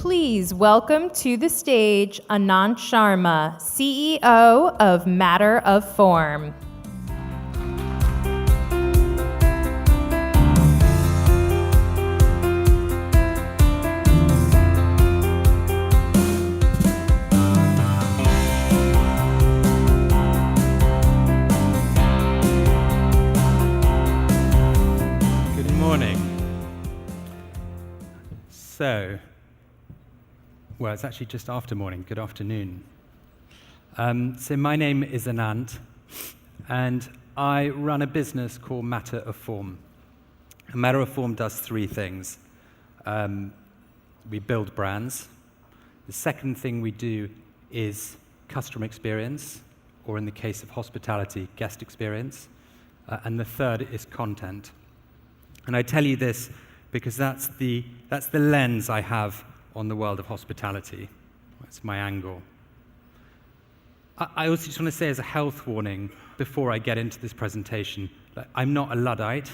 Please welcome to the stage Anant Sharma, CEO of Matter of Form. Good morning. Well, it's actually just after morning. Good afternoon. So my name is Anant, and I run a business called Matter of Form. And Matter of Form does three things. We build brands. The second thing we do is customer experience, or in the case of hospitality, guest experience. And the third is content. And I tell you this because that's the lens I have on the world of hospitality. That's my angle. I also just want to say as a health warning before I get into this presentation, I'm not a Luddite,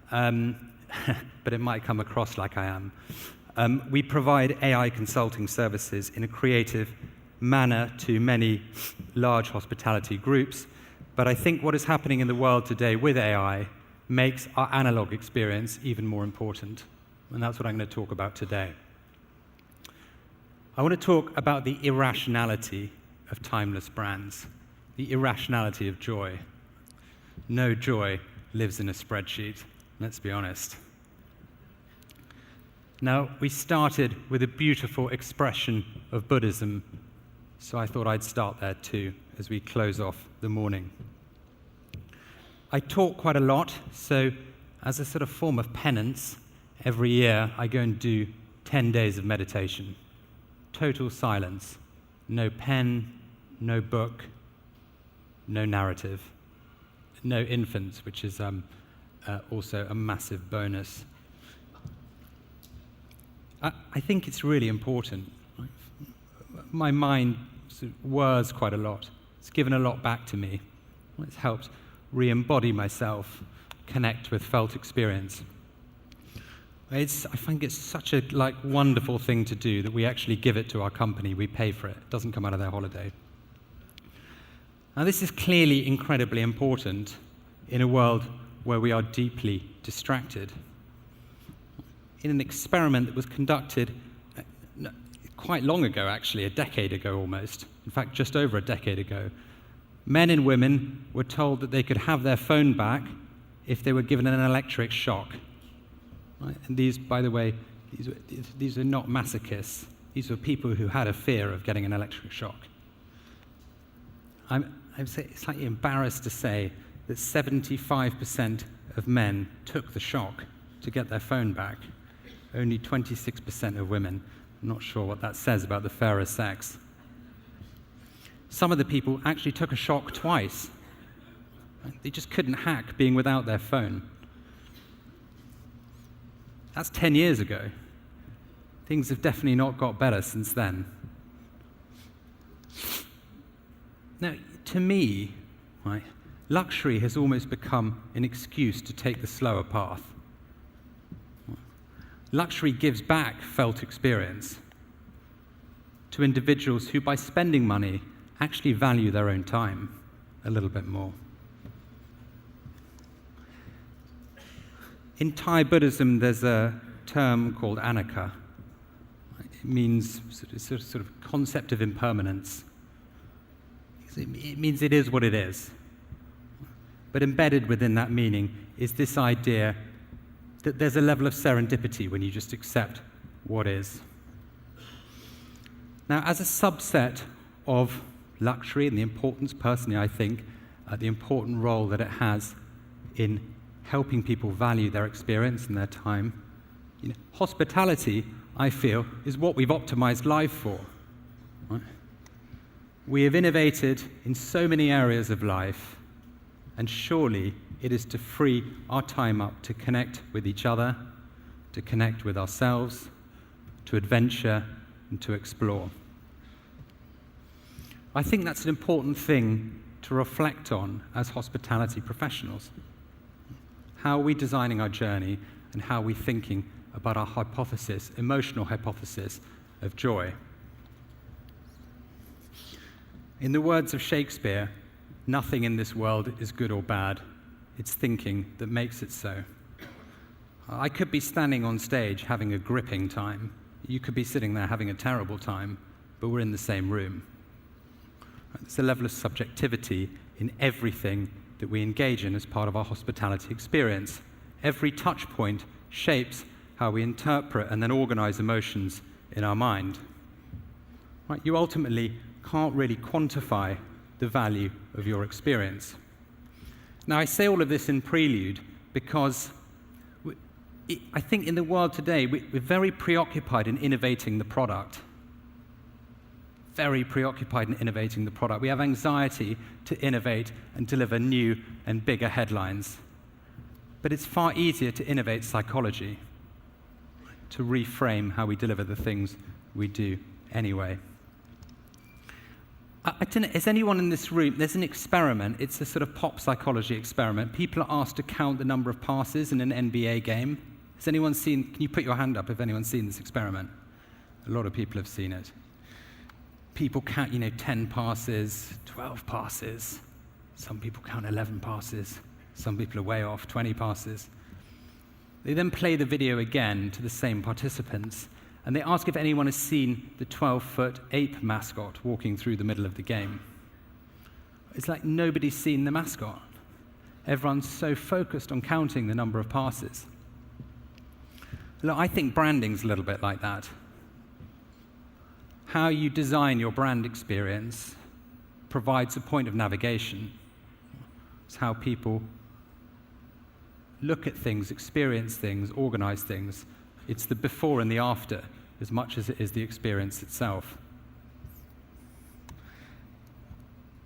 but it might come across like I am. We provide AI consulting services in a creative manner to many large hospitality groups, but I think what is happening in the world today with AI makes our analog experience even more important, and that's what I'm going to talk about today. I want to talk about the irrationality of timeless brands, the irrationality of joy. No joy lives in a spreadsheet, let's be honest. Now, we started with a beautiful expression of Buddhism, so I thought I'd start there too as we close off the morning. I talk quite a lot, so as a sort of form of penance, every year I go and do 10 days of meditation. Total silence. No pen, no book, no narrative. No infants, which is also a massive bonus. I think it's really important. My mind sort of whirs quite a lot. It's given a lot back to me. It's helped re-embody myself, connect with felt experience. I find it's such a wonderful thing to do that we actually give it to our company. We pay for it. It doesn't come out of their holiday. Now, this is clearly incredibly important in a world where we are deeply distracted. In an experiment that was conducted quite long ago, actually, a decade ago almost, in fact, just over a decade ago, men and women were told that they could have their phone back if they were given an electric shock. Right? And these, by the way, these are not masochists. These were people who had a fear of getting an electric shock. I'm slightly embarrassed to say that 75% of men took the shock to get their phone back. Only 26% of women. I'm not sure what that says about the fairer sex. Some of the people actually took a shock twice. They just couldn't hack being without their phone. That's 10 years ago. Things have definitely not got better since then. Now, to me, right, luxury has almost become an excuse to take the slower path. Luxury gives back felt experience to individuals who, by spending money, actually value their own time a little bit more. In Thai Buddhism, there's a term called anicca. It means sort of concept of impermanence. It means it is what it is. But embedded within that meaning is this idea that there's a level of serendipity when you just accept what is. Now, as a subset of luxury and the importance, personally, I think, the important role that it has in helping people value their experience and their time. Hospitality, I feel, is what we've optimized life for. Right? We have innovated in so many areas of life, and surely it is to free our time up to connect with each other, to connect with ourselves, to adventure, and to explore. I think that's an important thing to reflect on as hospitality professionals. How are we designing our journey, and how are we thinking about our hypothesis, emotional hypothesis, of joy. In the words of Shakespeare, nothing in this world is good or bad. It's thinking that makes it so. I could be standing on stage having a gripping time. You could be sitting there having a terrible time, but we're in the same room. There's a level of subjectivity in everything that we engage in as part of our hospitality experience. Every touch point shapes how we interpret and then organize emotions in our mind. Right? You ultimately can't really quantify the value of your experience. Now, I say all of this in prelude because I think in the world today, we're very preoccupied in innovating the product. Very preoccupied in innovating the product. We have anxiety to innovate and deliver new and bigger headlines. But it's far easier to innovate psychology, to reframe how we deliver the things we do anyway. I don't know, is anyone in this room, there's an experiment, it's a sort of pop psychology experiment. People are asked to count the number of passes in an NBA game. Has anyone seen, can you put your hand up if anyone's seen this experiment? A lot of people have seen it. People count, 10 passes, 12 passes. Some people count 11 passes. Some people are way off, 20 passes. They then play the video again to the same participants, and they ask if anyone has seen the 12-foot ape mascot walking through the middle of the game. It's like nobody's seen the mascot. Everyone's so focused on counting the number of passes. Look, I think branding's a little bit like that. How you design your brand experience provides a point of navigation. It's how people look at things, experience things, organize things. It's the before and the after as much as it is the experience itself.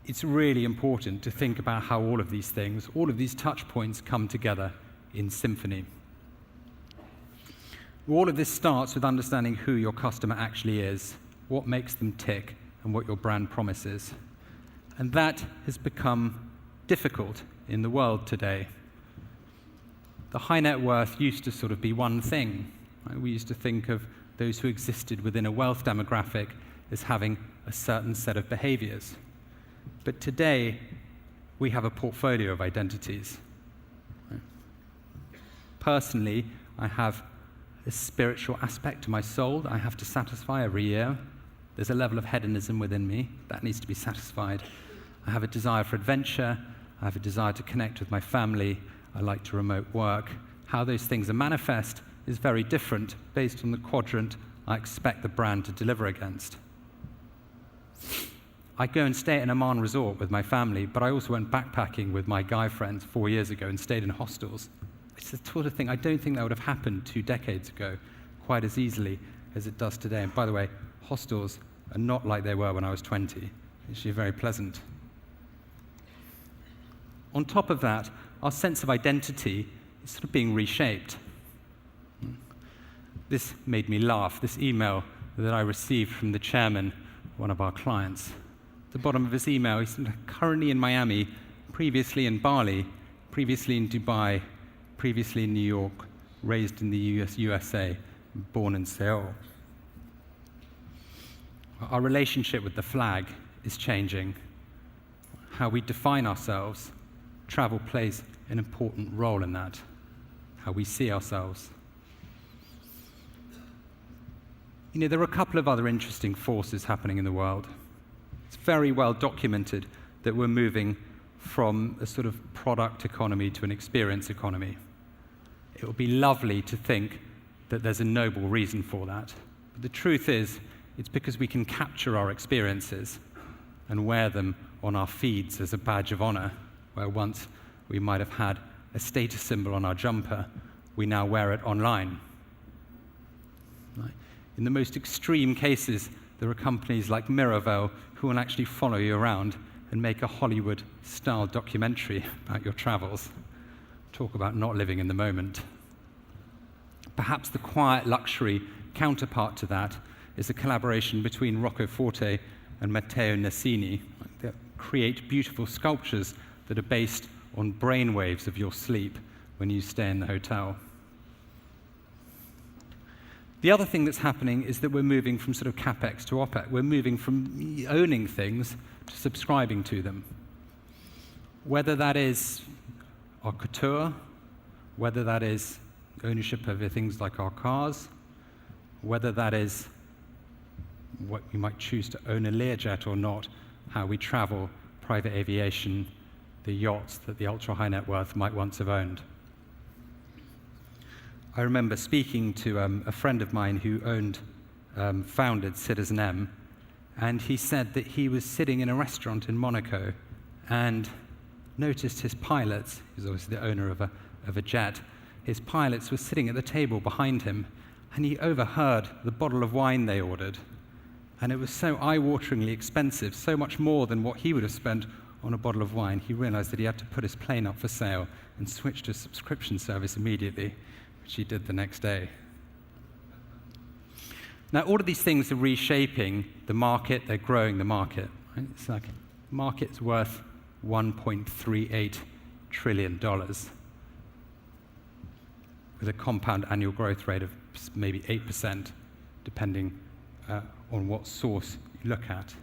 It's really important to think about how all of these things, all of these touch points come together in symphony. All of this starts with understanding who your customer actually is, what makes them tick, and what your brand promises. And that has become difficult in the world today. The high net worth used to sort of be one thing. Right? We used to think of those who existed within a wealth demographic as having a certain set of behaviors. But today, we have a portfolio of identities. Right? Personally, I have a spiritual aspect to my soul that I have to satisfy every year. There's a level of hedonism within me that needs to be satisfied. I have a desire for adventure. I have a desire to connect with my family. I like to remote work. How those things are manifest is very different based on the quadrant I expect the brand to deliver against. I go and stay at an Amman resort with my family, but I also went backpacking with my guy friends 4 years ago and stayed in hostels. It's the sort of thing I don't think that would have happened 2 decades ago quite as easily as it does today. And by the way, hostels are not like they were when I was 20. It's actually very pleasant. On top of that, our sense of identity is sort of being reshaped. This made me laugh, this email that I received from the chairman of one of our clients. At the bottom of his email, he said, currently in Miami, previously in Bali, previously in Dubai, previously in New York, raised in the USA, born in Seoul. Our relationship with the flag is changing. How we define ourselves, travel plays an important role in that. How we see ourselves. There are a couple of other interesting forces happening in the world. It's very well documented that we're moving from a sort of product economy to an experience economy. It would be lovely to think that there's a noble reason for that. But the truth is, it's because we can capture our experiences and wear them on our feeds as a badge of honor, where once we might have had a status symbol on our jumper, we now wear it online. Right? In the most extreme cases, there are companies like Miraval who will actually follow you around and make a Hollywood-style documentary about your travels. Talk about not living in the moment. Perhaps the quiet luxury counterpart to that is a collaboration between Rocco Forte and Matteo Nassini. They create beautiful sculptures that are based on brainwaves of your sleep when you stay in the hotel. The other thing that's happening is that we're moving from sort of capex to opex. We're moving from owning things to subscribing to them. Whether that is our couture, whether that is ownership over things like our cars, whether that is what we might choose to own a Learjet or not, how we travel, private aviation, the yachts that the ultra-high net worth might once have owned. I remember speaking to a friend of mine who founded Citizen M, and he said that he was sitting in a restaurant in Monaco and noticed his pilots, he was obviously the owner of a jet, his pilots were sitting at the table behind him, and he overheard the bottle of wine they ordered. And it was so eye-wateringly expensive, so much more than what he would have spent on a bottle of wine, he realized that he had to put his plane up for sale and switch to a subscription service immediately, which he did the next day. Now, all of these things are reshaping the market, they're growing the market. Right? It's like the market's worth $1.38 trillion with a compound annual growth rate of maybe 8%, depending on what source you look at.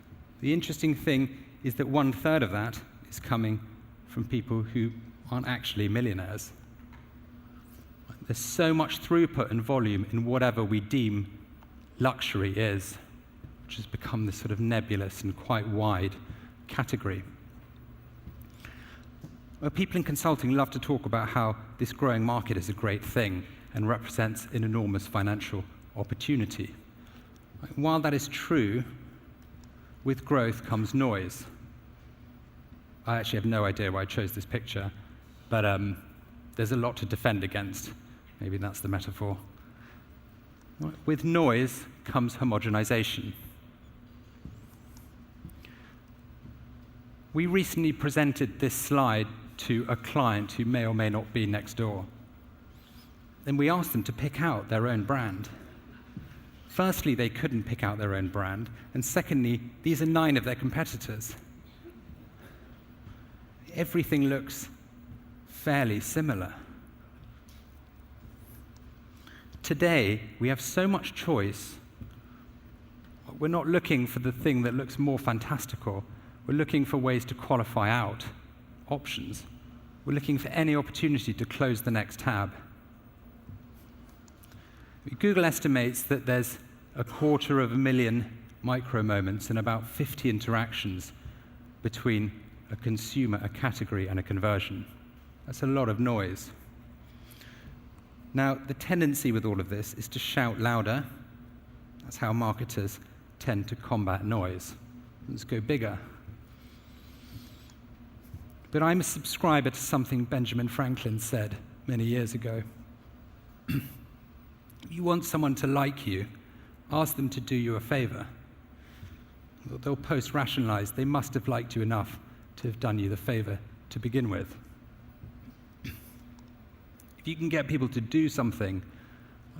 The interesting thing is that 1/3 of that is coming from people who aren't actually millionaires. There's so much throughput and volume in whatever we deem luxury is, which has become this sort of nebulous and quite wide category. Well, people in consulting love to talk about how this growing market is a great thing and represents an enormous financial opportunity. While that is true, with growth comes noise. I actually have no idea why I chose this picture, but there's a lot to defend against. Maybe that's the metaphor. With noise comes homogenization. We recently presented this slide to a client who may or may not be next door. Then we asked them to pick out their own brand. Firstly, they couldn't pick out their own brand, and secondly, these are 9 of their competitors. Everything looks fairly similar. Today, we have so much choice. We're not looking for the thing that looks more fantastical. We're looking for ways to qualify out options. We're looking for any opportunity to close the next tab. Google estimates that there's 250,000 micro moments and about 50 interactions between a consumer, a category, and a conversion. That's a lot of noise. Now, the tendency with all of this is to shout louder. That's how marketers tend to combat noise. Let's go bigger. But I'm a subscriber to something Benjamin Franklin said many years ago. If you want someone to like you, ask them to do you a favor. They'll post-rationalize they must have liked you enough to have done you the favor to begin with. If you can get people to do something,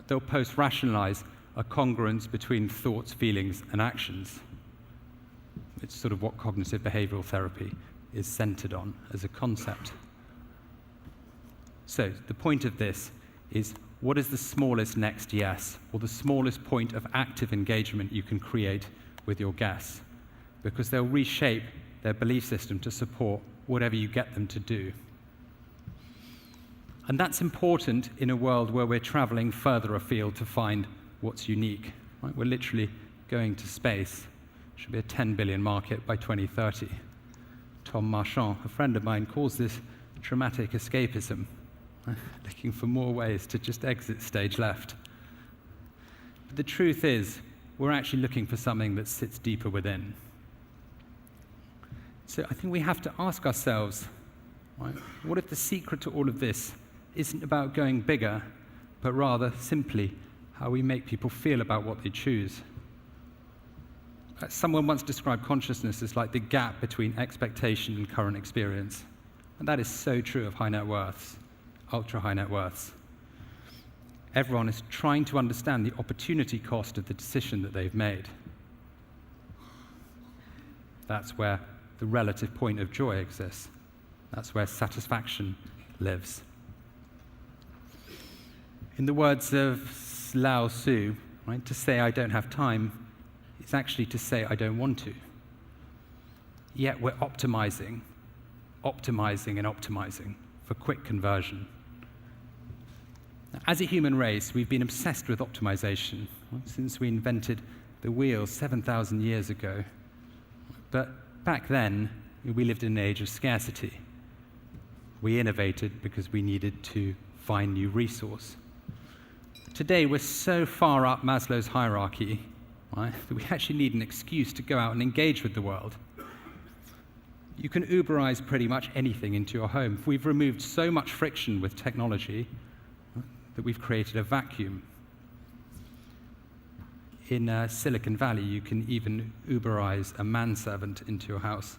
they'll post-rationalize a congruence between thoughts, feelings, and actions. It's sort of what cognitive behavioral therapy is centered on as a concept. So the point of this is, what is the smallest next yes, or the smallest point of active engagement you can create with your guests? Because they'll reshape their belief system to support whatever you get them to do. And that's important in a world where we're traveling further afield to find what's unique. Right? We're literally going to space. It should be a 10 billion market by 2030. Tom Marchand, a friend of mine, calls this traumatic escapism, looking for more ways to just exit stage left. But the truth is, we're actually looking for something that sits deeper within. So I think we have to ask ourselves, right, what if the secret to all of this isn't about going bigger, but rather simply how we make people feel about what they choose? Someone once described consciousness as like the gap between expectation and current experience. And that is so true of high net worths, ultra high net worths. Everyone is trying to understand the opportunity cost of the decision that they've made. That's where the relative point of joy exists. That's where satisfaction lives. In the words of Lao Tzu, right? To say I don't have time is actually to say I don't want to. Yet we're optimizing, and optimizing for quick conversion. As a human race, we've been obsessed with optimization since we invented the wheel 7,000 years ago. But back then, we lived in an age of scarcity. We innovated because we needed to find new resource. Today, we're so far up Maslow's hierarchy, right, that we actually need an excuse to go out and engage with the world. You can Uberize pretty much anything into your home. We've removed so much friction with technology that we've created a vacuum. In Silicon Valley, you can even Uberize a manservant into your house.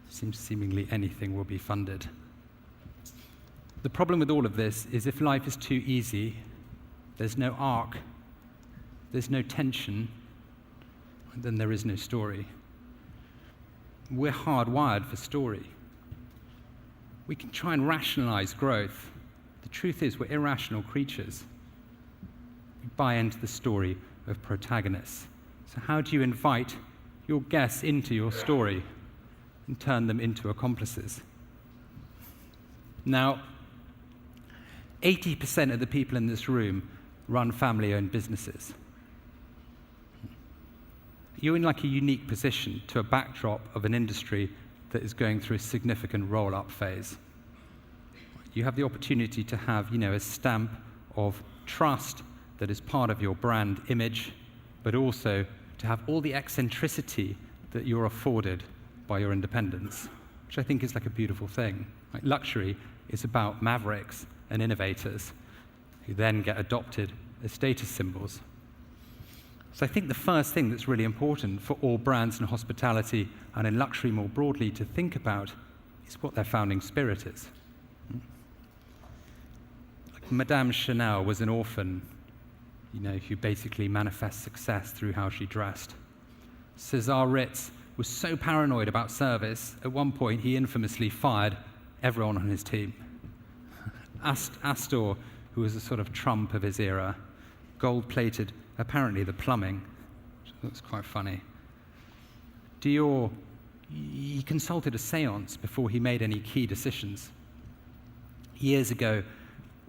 Seems seemingly anything will be funded. The problem with all of this is if life is too easy, there's no arc, there's no tension, then there is no story. We're hardwired for story. We can try and rationalize growth. The truth is we're irrational creatures. We buy into the story of protagonists. So how do you invite your guests into your story and turn them into accomplices? Now, 80% of the people in this room run family-owned businesses. You're in like a unique position to a backdrop of an industry that is going through a significant roll-up phase. You have the opportunity to have, a stamp of trust that is part of your brand image, but also to have all the eccentricity that you're afforded by your independence, which I think is like a beautiful thing. Like luxury is about mavericks and innovators who then get adopted as status symbols. So I think the first thing that's really important for all brands in hospitality and in luxury more broadly to think about is what their founding spirit is. Like Madame Chanel was an orphan, who basically manifests success through how she dressed. Cesar Ritz was so paranoid about service, at one point he infamously fired everyone on his team. Astor, who was a sort of Trump of his era, gold-plated apparently the plumbing. That's quite funny. Dior, he consulted a seance before he made any key decisions. Years ago,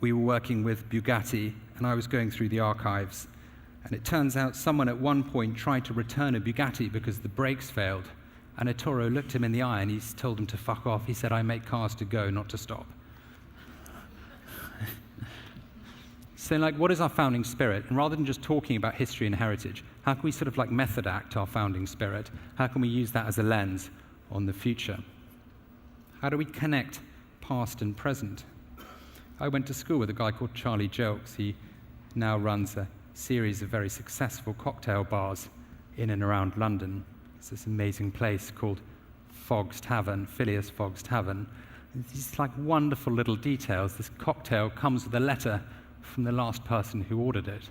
we were working with Bugatti, and I was going through the archives, and it turns out someone at one point tried to return a Bugatti because the brakes failed, and Ettore looked him in the eye and he told him to fuck off. He said, "I make cars to go, not to stop." So, what is our founding spirit? And rather than just talking about history and heritage, how can we sort of method act our founding spirit? How can we use that as a lens on the future? How do we connect past and present? I went to school with a guy called Charlie Jelks. He now runs a series of very successful cocktail bars in and around London. It's this amazing place called Fogg's Tavern, Phileas Fogg's Tavern. And these wonderful little details. This cocktail comes with a letter from the last person who ordered it,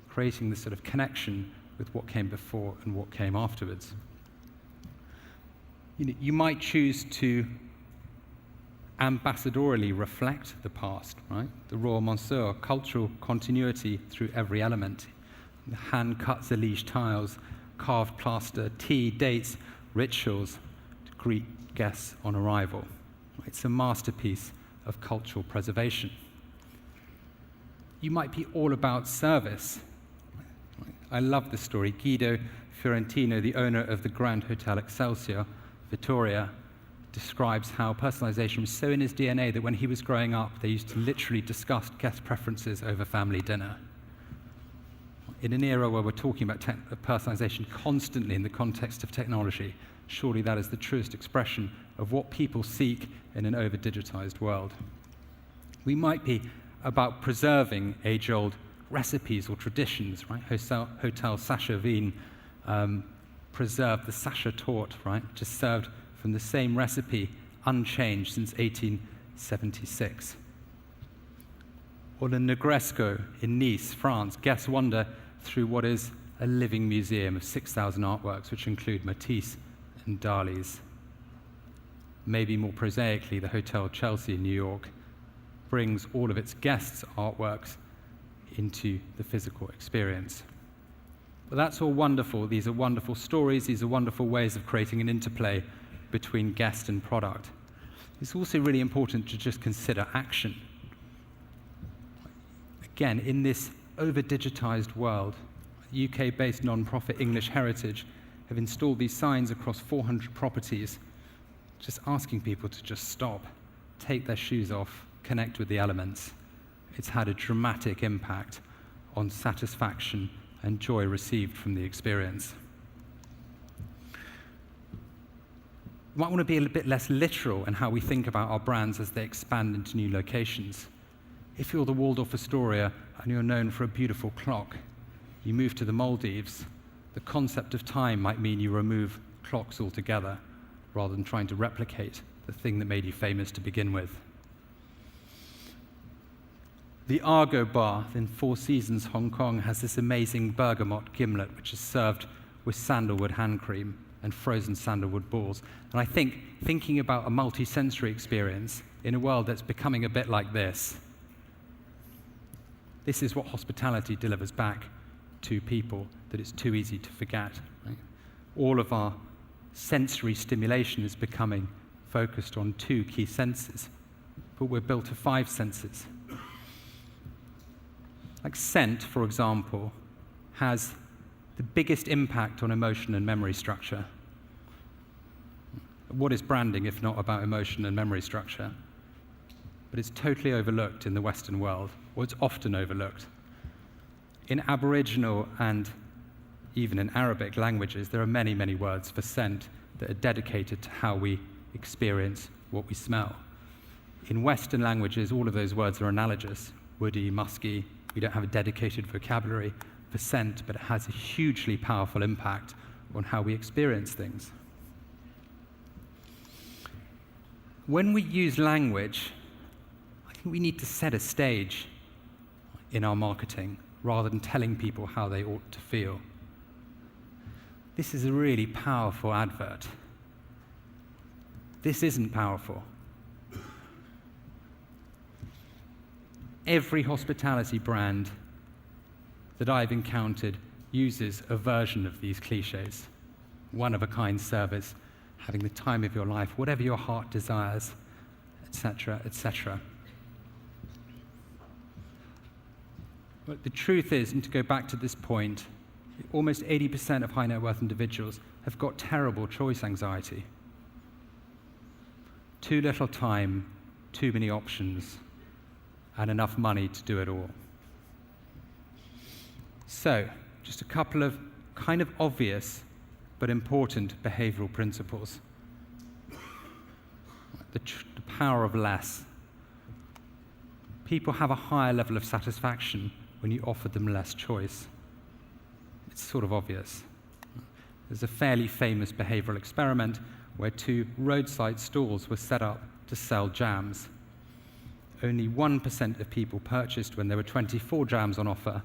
creating this sort of connection with what came before and what came afterwards. You might choose to ambassadorally reflect the past, right? The Royal Monsieur, cultural continuity through every element. The hand-cut Zalige tiles, carved plaster, tea, dates, rituals to greet guests on arrival. It's a masterpiece of cultural preservation. You might be all about service. I love this story. Guido Fiorentino, the owner of the Grand Hotel Excelsior, Vittoria, describes how personalization was so in his DNA that when he was growing up, they used to literally discuss guest preferences over family dinner. In an era where we're talking about personalization constantly in the context of technology, surely that is the truest expression of what people seek in an over-digitized world. We might be about preserving age-old recipes or traditions, right? Hotel Sacha Wien preserved the Sacha torte, right? Just served from the same recipe, unchanged since 1876. Or the Negresco in Nice, France. Guests wander through what is a living museum of 6,000 artworks, which include Matisse and Dali's. Maybe more prosaically, the Hotel Chelsea in New York brings all of its guests' artworks into the physical experience. But that's all wonderful. These are wonderful stories. These are wonderful ways of creating an interplay between guest and product. It's also really important to just consider action. Again, in this over-digitized world, UK-based non-profit English Heritage have installed these signs across 400 properties, just asking people to just stop, take their shoes off, connect with the elements. It's had a dramatic impact on satisfaction and joy received from the experience. We might want to be a bit less literal in how we think about our brands as they expand into new locations. If you're the Waldorf Astoria and you're known for a beautiful clock, you move to the Maldives, the concept of time might mean you remove clocks altogether rather than trying to replicate the thing that made you famous to begin with. The Argo Bar in Four Seasons, Hong Kong, has this amazing bergamot gimlet which is served with sandalwood hand cream and frozen sandalwood balls. And I think thinking about a multi-sensory experience in a world that's becoming a bit like this is what hospitality delivers back to people that it's too easy to forget. Right? All of our sensory stimulation is becoming focused on 2 key senses, but we're built of 5 senses. Like scent, for example, has the biggest impact on emotion and memory structure. What is branding if not about emotion and memory structure? But it's totally overlooked in the Western world, or it's often overlooked. In Aboriginal and even in Arabic languages, there are many, many words for scent that are dedicated to how we experience what we smell. In Western languages, all of those words are analogous: woody, musky. We don't have a dedicated vocabulary for scent, but it has a hugely powerful impact on how we experience things. When we use language, I think we need to set a stage in our marketing rather than telling people how they ought to feel. This is a really powerful advert. This isn't powerful. Every hospitality brand that I've encountered uses a version of these cliches. One-of-a-kind service, having the time of your life, whatever your heart desires, etc., etc. But the truth is, and to go back to this point, almost 80% of high net worth individuals have got terrible choice anxiety. Too little time, too many options, and enough money to do it all. So, just a couple of kind of obvious but important behavioral principles. The power of less. People have a higher level of satisfaction when you offer them less choice. It's sort of obvious. There's a fairly famous behavioral experiment where 2 roadside stalls were set up to sell jams. Only 1% of people purchased when there were 24 jams on offer,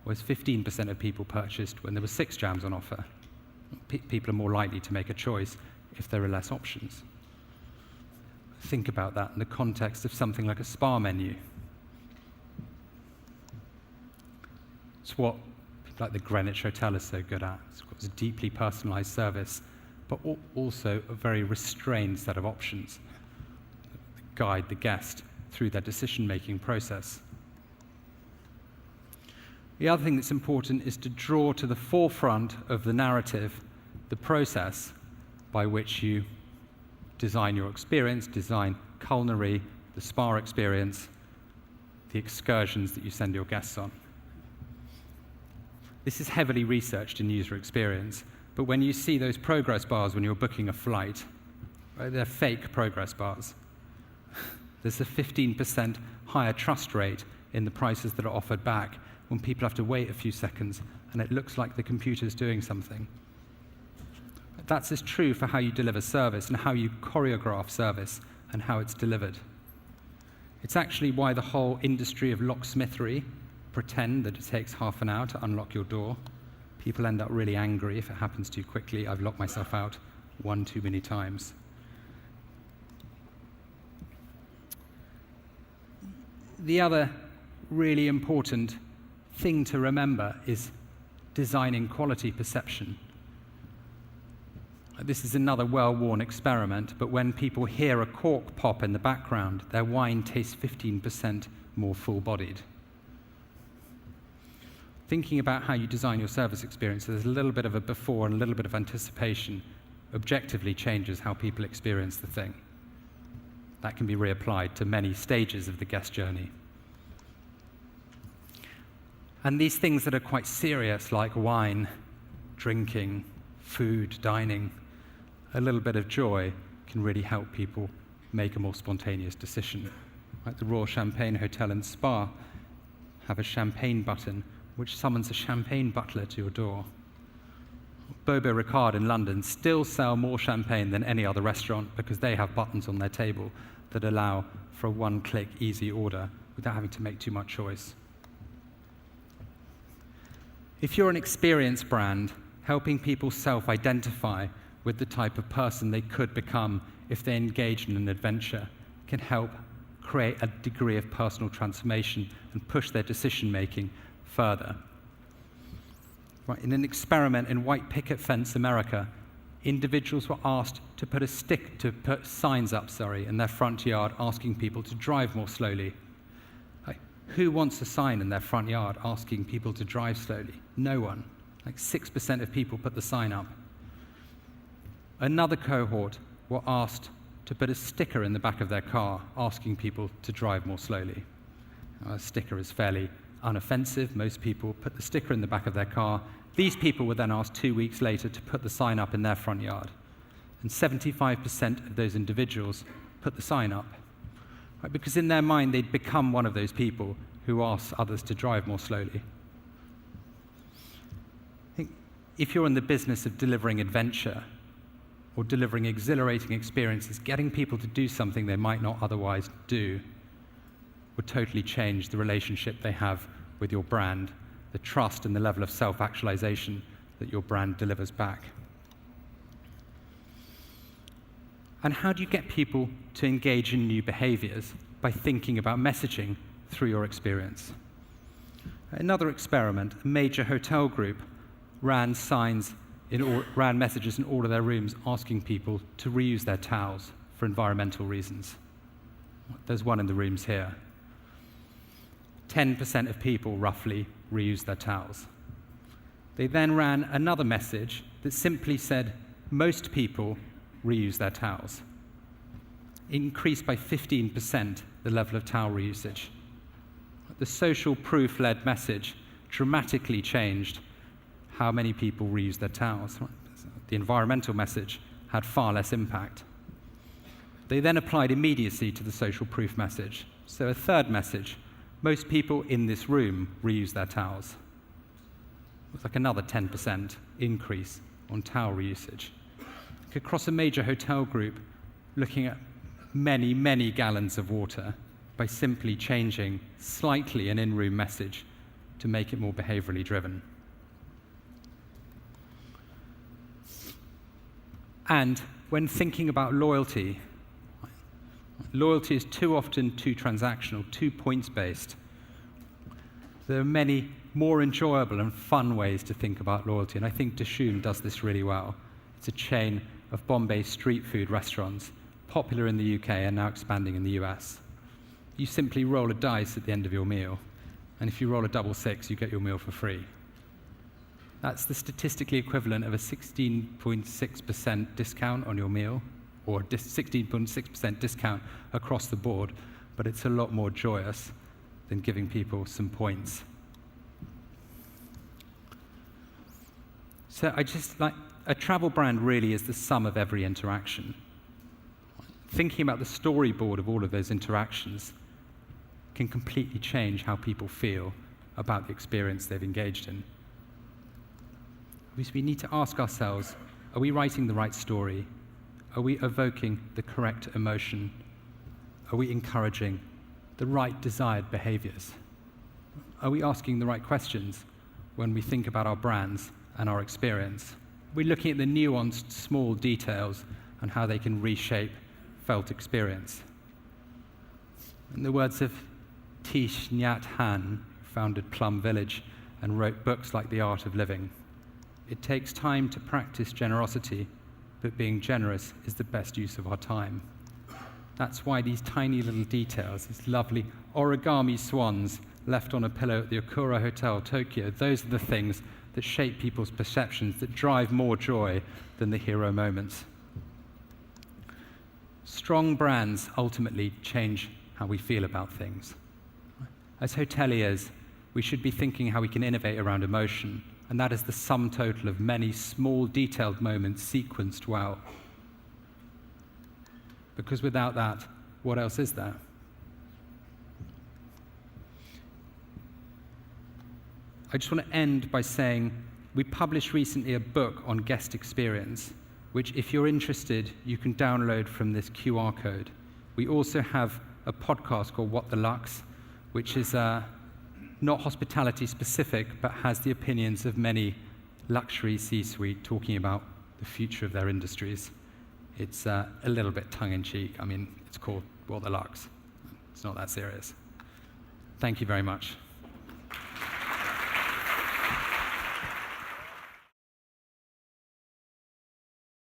whereas 15% of people purchased when there were 6 jams on offer. People are more likely to make a choice if there are less options. Think about that in the context of something like a spa menu. It's what people like the Greenwich Hotel is so good at. It's got a deeply personalized service, but also a very restrained set of options that guide the guest through their decision-making process. The other thing that's important is to draw to the forefront of the narrative the process by which you design your experience, design culinary, the spa experience, the excursions that you send your guests on. This is heavily researched in user experience, but when you see those progress bars when you're booking a flight, right, they're fake progress bars. There's a 15% higher trust rate in the prices that are offered back when people have to wait a few seconds and it looks like the computer's doing something. That's as true for how you deliver service and how you choreograph service and how it's delivered. It's actually why the whole industry of locksmithery pretend that it takes half an hour to unlock your door. People end up really angry if it happens too quickly. I've locked myself out 1 too many times. The other really important thing to remember is designing quality perception. This is another well-worn experiment, but when people hear a cork pop in the background, their wine tastes 15% more full-bodied. Thinking about how you design your service experience, there's a little bit of a before and a little bit of anticipation, objectively changes how people experience the thing. That can be reapplied to many stages of the guest journey. And these things that are quite serious, like wine, drinking, food, dining, a little bit of joy can really help people make a more spontaneous decision. Like the Royal Champagne Hotel and Spa have a champagne button which summons a champagne butler to your door. Bobo Ricard in London still sell more champagne than any other restaurant because they have buttons on their table that allow for a one-click easy order without having to make too much choice. If you're an experience brand, helping people self-identify with the type of person they could become if they engage in an adventure can help create a degree of personal transformation and push their decision-making further. Right, in an experiment in white picket fence America, individuals were asked to put signs up in their front yard asking people to drive more slowly. Like, who wants a sign in their front yard asking people to drive slowly? No one. Like 6% of people put the sign up. Another cohort were asked to put a sticker in the back of their car asking people to drive more slowly. A sticker is fairly unoffensive. Most people put the sticker in the back of their car. These people were then asked 2 weeks later to put the sign up in their front yard. And 75% of those individuals put the sign up. Right? Because in their mind, they'd become one of those people who ask others to drive more slowly. I think if you're in the business of delivering adventure or delivering exhilarating experiences, getting people to do something they might not otherwise do would totally change the relationship they have with your brand, the trust and the level of self-actualization that your brand delivers back. And how do you get people to engage in new behaviors? By thinking about messaging through your experience. Another experiment, a major hotel group ran messages in all of their rooms asking people to reuse their towels for environmental reasons. There's one in the rooms here. 10% of people, roughly, reuse their towels. They then ran another message that simply said, most people reuse their towels. Increased by 15% the level of towel reusage. The social proof-led message dramatically changed how many people reuse their towels. The environmental message had far less impact. They then applied immediacy to the social proof message. So a third message, most people in this room reuse their towels. It was like another 10% increase on towel reusage. Across a major hotel group, looking at many, many gallons of water by simply changing slightly an in-room message to make it more behaviorally driven. And when thinking about loyalty, loyalty is too often too transactional, too points-based. There are many more enjoyable and fun ways to think about loyalty, and I think Dishoom does this really well. It's a chain of Bombay street food restaurants, popular in the UK and now expanding in the US. You simply roll a dice at the end of your meal, and if you roll a double six, you get your meal for free. That's the statistically equivalent of a 16.6% discount on your meal, or 16.6% discount across the board, but it's a lot more joyous than giving people some points. So a travel brand really is the sum of every interaction. Thinking about the storyboard of all of those interactions can completely change how people feel about the experience they've engaged in. We need to ask ourselves, are we writing the right story? Are we evoking the correct emotion? Are we encouraging the right desired behaviors? Are we asking the right questions when we think about our brands and our experience? We're looking at the nuanced small details and how they can reshape felt experience. In the words of Thich Nhat Hanh, who founded Plum Village, and wrote books like The Art of Living. It takes time to practice generosity, but being generous is the best use of our time. That's why these tiny little details, these lovely origami swans left on a pillow at the Okura Hotel, Tokyo, those are the things that shape people's perceptions, that drive more joy than the hero moments. Strong brands ultimately change how we feel about things. As hoteliers, we should be thinking how we can innovate around emotion, and that is the sum total of many small, detailed moments sequenced well. Because without that, what else is there? I just want to end by saying we published recently a book on guest experience, which, if you're interested, you can download from this QR code. We also have a podcast called What the Lux, which is not hospitality specific, but has the opinions of many luxury C-suite talking about the future of their industries. It's a little bit tongue-in-cheek. I mean, it's called What the Lux. It's not that serious. Thank you very much.